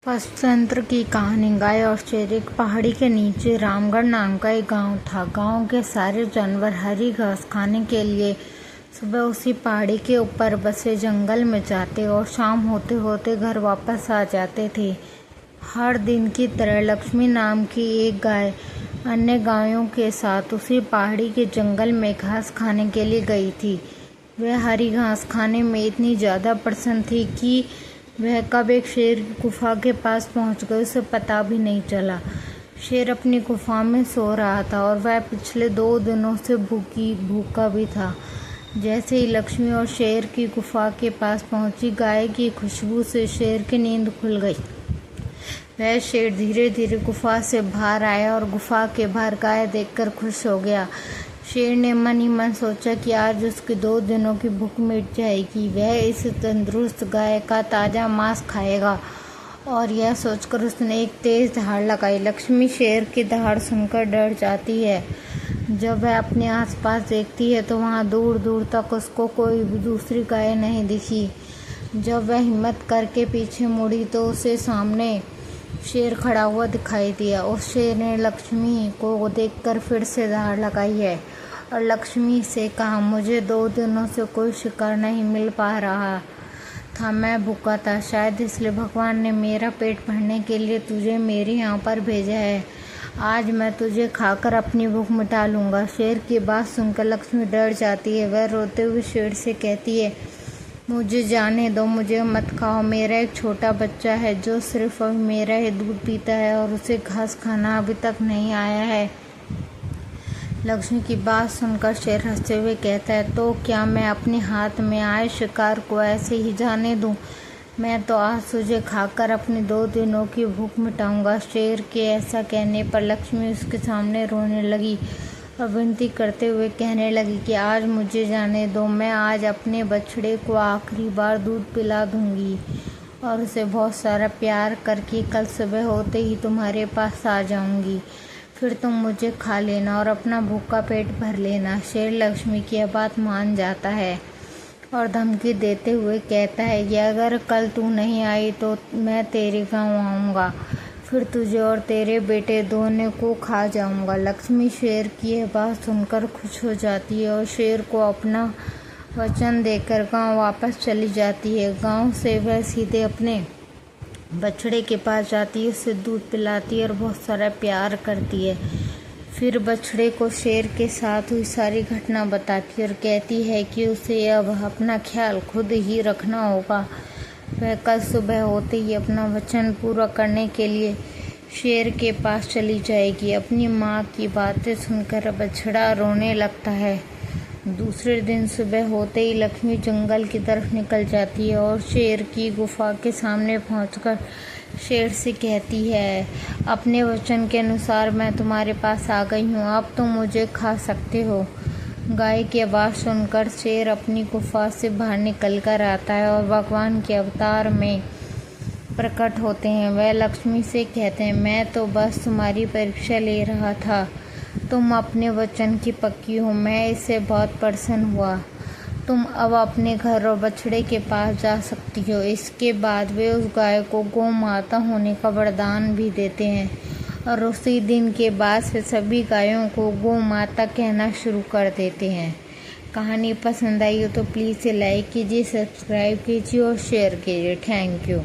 पंचतंत्र की कहानी। गाय और शेर। एक पहाड़ी के नीचे रामगढ़ नाम का एक गांव था। गांव के सारे जानवर हरी घास खाने के लिए सुबह उसी पहाड़ी के ऊपर बसे जंगल में जाते और शाम होते होते घर वापस आ जाते थे। हर दिन की तरह लक्ष्मी नाम की एक गाय अन्य गायों के साथ उसी पहाड़ी के जंगल में घास खाने के लिए गई थी। वह हरी घास खाने में इतनी ज़्यादा प्रसन्न थी कि वह कब एक शेर की गुफा के पास पहुंच गई उसे पता भी नहीं चला। शेर अपनी गुफा में सो रहा था और वह पिछले 2 दिनों से भूखा भी था। जैसे ही लक्ष्मी और शेर की गुफा के पास पहुंची, गाय की खुशबू से शेर की नींद खुल गई। वह शेर धीरे धीरे गुफा से बाहर आया और गुफा के बाहर गाय देखकर खुश हो गया। शेर ने मन ही मन सोचा कि आज उसकी 2 दिनों की भूख मिट जाएगी। वह इस तंदुरुस्त गाय का ताज़ा मांस खाएगा और यह सोचकर उसने एक तेज दहाड़ लगाई। लक्ष्मी शेर की दहाड़ सुनकर डर जाती है। जब वह अपने आसपास देखती है तो वहाँ दूर दूर तक उसको कोई भी दूसरी गाय नहीं दिखी। जब वह हिम्मत करके पीछे मुड़ी तो उसे सामने शेर खड़ा हुआ दिखाई दिया। उस शेर ने लक्ष्मी को देखकर फिर से दहाड़ लगाई है और लक्ष्मी से कहा, मुझे 2 दिनों से कोई शिकार नहीं मिल पा रहा था। मैं भूखा था, शायद इसलिए भगवान ने मेरा पेट भरने के लिए तुझे मेरे यहाँ पर भेजा है। आज मैं तुझे खाकर अपनी भूख मिटा लूँगा। शेर की बात सुनकर लक्ष्मी डर जाती है। वह रोते हुए शेर से कहती है, मुझे जाने दो, मुझे मत खाओ। मेरा एक छोटा बच्चा है जो सिर्फ अभी मेरा ही दूध पीता है और उसे घास खाना अभी तक नहीं आया है। लक्ष्मी की बात सुनकर शेर हंसते हुए कहता है, तो क्या मैं अपने हाथ में आए शिकार को ऐसे ही जाने दूं? मैं तो आज तुझे खाकर अपनी 2 दिनों की भूख मिटाऊंगा। शेर के ऐसा कहने पर लक्ष्मी उसके सामने रोने लगी और विनती करते हुए कहने लगी कि आज मुझे जाने दो, मैं आज अपने बछड़े को आखिरी बार दूध पिला दूंगी और उसे बहुत सारा प्यार करके कल सुबह होते ही तुम्हारे पास आ जाऊंगी। फिर तुम मुझे खा लेना और अपना भूखा पेट भर लेना। शेर लक्ष्मी की यह बात मान जाता है और धमकी देते हुए कहता है कि अगर कल तू नहीं आई तो मैं तेरे गाँव आऊँगा, फिर तुझे और तेरे बेटे दोनों को खा जाऊंगा। लक्ष्मी शेर की यह बात सुनकर खुश हो जाती है और शेर को अपना वचन देकर गांव वापस चली जाती है। गांव से वह सीधे अपने बछड़े के पास जाती है, उसे दूध पिलाती है और बहुत सारा प्यार करती है। फिर बछड़े को शेर के साथ हुई सारी घटना बताती है और कहती है कि उसे अब अपना ख्याल खुद ही रखना होगा। वह कल सुबह होते ही अपना वचन पूरा करने के लिए शेर के पास चली जाएगी। अपनी माँ की बातें सुनकर बछड़ा रोने लगता है। दूसरे दिन सुबह होते ही लक्ष्मी जंगल की तरफ निकल जाती है और शेर की गुफा के सामने पहुंचकर शेर से कहती है, अपने वचन के अनुसार मैं तुम्हारे पास आ गई हूँ, अब तुम मुझे खा सकते हो। गाय की आवाज़ सुनकर शेर अपनी गुफा से बाहर निकल कर आता है और भगवान के अवतार में प्रकट होते हैं। वह लक्ष्मी से कहते हैं, मैं तो बस तुम्हारी परीक्षा ले रहा था, तुम अपने वचन की पक्की हो, मैं इससे बहुत प्रसन्न हुआ। तुम अब अपने घर और बछड़े के पास जा सकती हो। इसके बाद वे उस गाय को गौ माता होने का वरदान भी देते हैं और उसी दिन के बाद से सभी गायों को गौ माता कहना शुरू कर देते हैं। कहानी पसंद आई हो तो प्लीज़ इसे लाइक कीजिए, सब्सक्राइब कीजिए और शेयर कीजिए। Thank you.